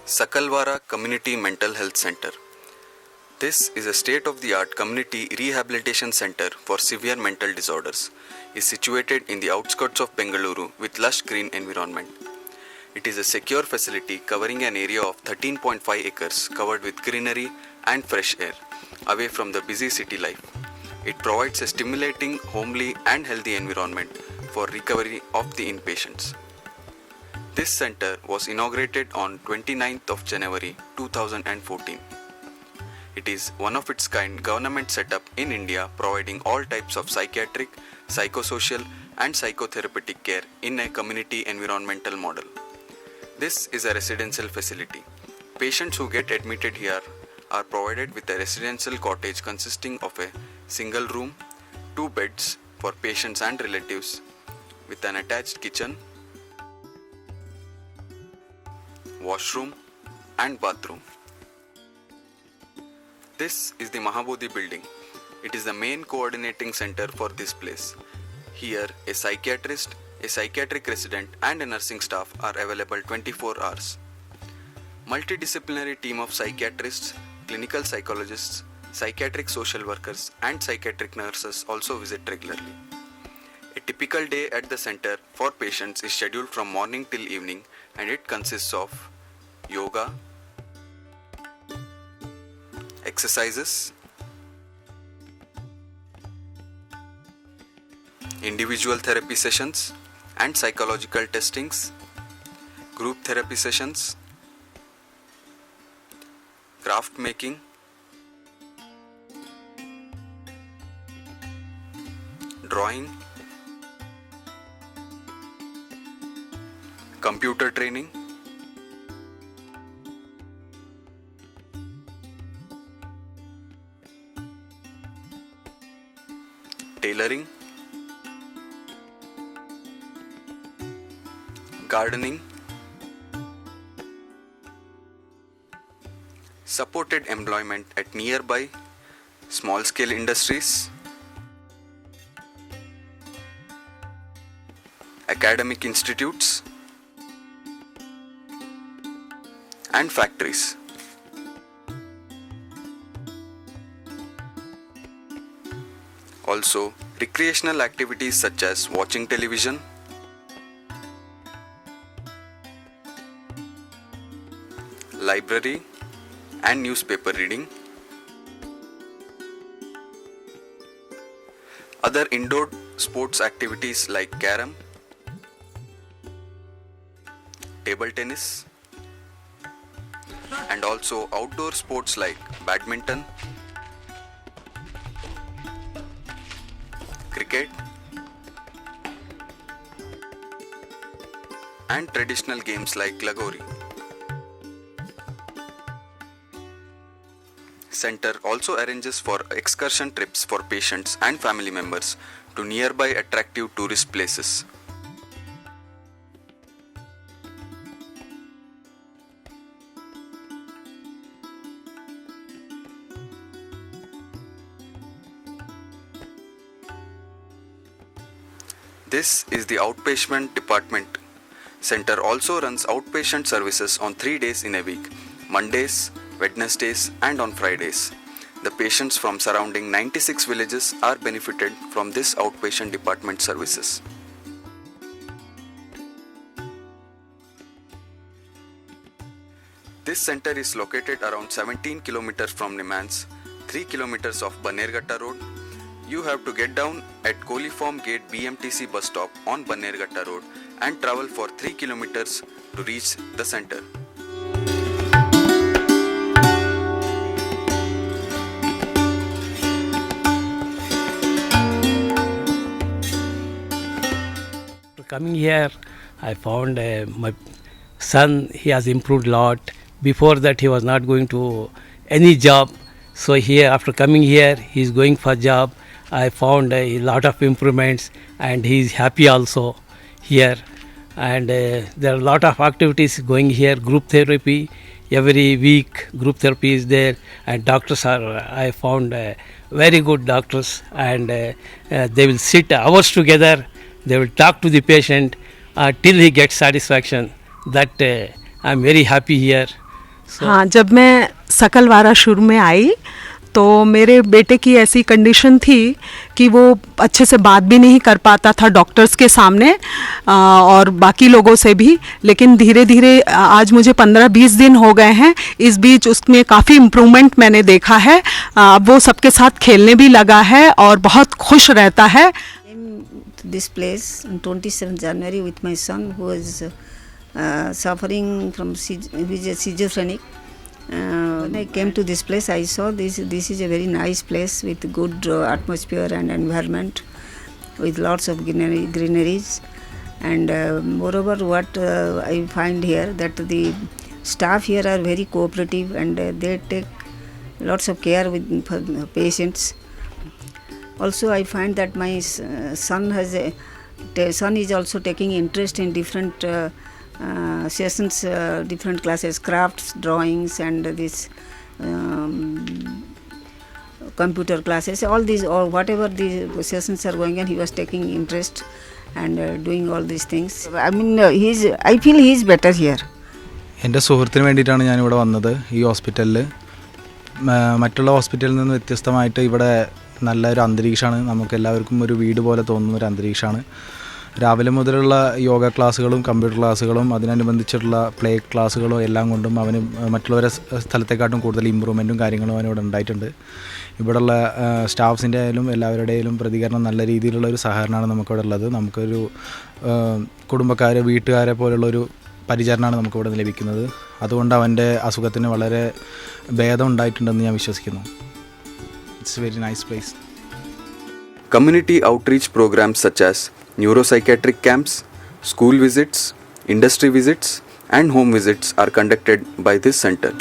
Sakalwara Community Mental Health Center. This is a state-of-the-art community rehabilitation center for severe mental disorders. It is situated in the outskirts of Bengaluru with lush green environment. It is a secure facility covering an area of 13.5 acres covered with greenery and fresh air, away from the busy city life. It provides a stimulating, homely and healthy environment for recovery of the inpatients. This center was inaugurated on 29th of January 2014. It is one of its kind government setup in India providing all types of psychiatric, psychosocial and psychotherapeutic care in a community environmental model. This is a residential facility. Patients who get admitted here are provided with a residential cottage consisting of a single room, 2 beds for patients and relatives with an attached kitchen, washroom and bathroom. This is the Mahabodhi building. It is the main coordinating center for this place. Here, a psychiatrist, a psychiatric resident and a nursing staff are available 24 hours. Multidisciplinary team of psychiatrists, clinical psychologists, psychiatric social workers and psychiatric nurses also visit regularly. A typical day at the center for patients is scheduled from morning till evening and it consists of yoga, exercises, individual therapy sessions and psychological testings, group therapy sessions, craft making, drawing, computer training, tailoring, gardening, supported employment at nearby small-scale industries, academic institutes, and factories. Also, recreational activities such as watching television, library and newspaper reading, other indoor sports activities like carom, table tennis, and also outdoor sports like badminton, cricket, and traditional games like Lagori. Center also arranges for excursion trips for patients and family members to nearby attractive tourist places. This is the outpatient department. Center also runs outpatient services on 3 days in a week, Mondays, Wednesdays and on Fridays. The patients from surrounding 96 villages are benefited from this outpatient department services. This center is located around 17 kilometers from Nimans, 3 kilometers of Banerghatta Road. You have to get down at Coliform Gate BMTC bus stop on Banerghatta Road and travel for 3 kilometers to reach the center. Coming here, I found my son, he has improved a lot. Before that, he was not going to any job. So here, after coming here, he is going for job. I found a lot of improvements and he is happy also here. And there are a lot of activities going here, group therapy. Every week, group therapy is there and doctors are, I found very good doctors and they will sit hours together. They will talk to the patient till he gets satisfaction. That I am very happy here हाँ, जब मैं सकलवारा शुरू में आई तो मेरे बेटे की ऐसी कंडीशन थी कि वो अच्छे से बात भी नहीं कर पाता था डॉक्टर्स के सामने और बाकी लोगों से भी, लेकिन धीरे धीरे आज मुझे 15-20 दिन हो गए हैं, इस बीच उसमें काफ़ी इम्प्रूवमेंट मैंने देखा है। अब वो सबके साथ खेलने भी लगा है और बहुत खुश रहता है। This place on 27th January with my son who was suffering from schizophrenic. When I came to this place, I saw this is a very nice place with good atmosphere and environment, with lots of greeneries, and moreover, what I find here that the staff here are very cooperative and they take lots of care with patients. Also, I find that my son is also taking interest in different sessions, different classes, crafts, drawings, and this computer classes. All these, or whatever the sessions are going on, he was taking interest and doing all these things. I mean, I feel he is better here. എൻ്റെ സുഹൃത്തിന് വേണ്ടിയിട്ടാണ് ഞാനിവിടെ വന്നത്. ഈ ഹോസ്പിറ്റലിൽ മറ്റുള്ള ഹോസ്പിറ്റലിൽ നിന്ന് വ്യത്യസ്തമായിട്ട് ഇവിടെ നല്ലൊരു അന്തരീക്ഷമാണ്, നമുക്ക് എല്ലാവർക്കും ഒരു വീട് പോലെ തോന്നുന്ന ഒരു അന്തരീക്ഷമാണ്. രാവിലെ മുതലുള്ള യോഗ ക്ലാസ്സുകളും കമ്പ്യൂട്ടർ ക്ലാസ്സുകളും അതിനനുബന്ധിച്ചിട്ടുള്ള പ്ലേ ക്ലാസ്സുകളും എല്ലാം കൊണ്ടും അവന് മറ്റുള്ളവരെ സ്ഥലത്തെക്കാട്ടും കൂടുതൽ ഇമ്പ്രൂവ്മെൻറ്റും കാര്യങ്ങളും അവനിവിടെ ഉണ്ടായിട്ടുണ്ട്. ഇവിടെയുള്ള സ്റ്റാഫ്സിൻ്റെ ആയാലും എല്ലാവരുടെയും പ്രതികരണം നല്ല രീതിയിലുള്ള ഒരു സഹകരണമാണ് നമുക്കിവിടെ ഉള്ളത്. നമുക്കൊരു കുടുംബക്കാരെ വീട്ടുകാരെ പോലുള്ളൊരു പരിചരണമാണ് നമുക്കിവിടെ ലഭിക്കുന്നത്. അതുകൊണ്ട് അവൻ്റെ അസുഖത്തിന് വളരെ ഭേദം ഉണ്ടായിട്ടുണ്ടെന്ന് ഞാൻ വിശ്വസിക്കുന്നു. It's a very nice place. Community outreach programs such as neuropsychiatric camps, school visits, industry visits, and home visits are conducted by this center.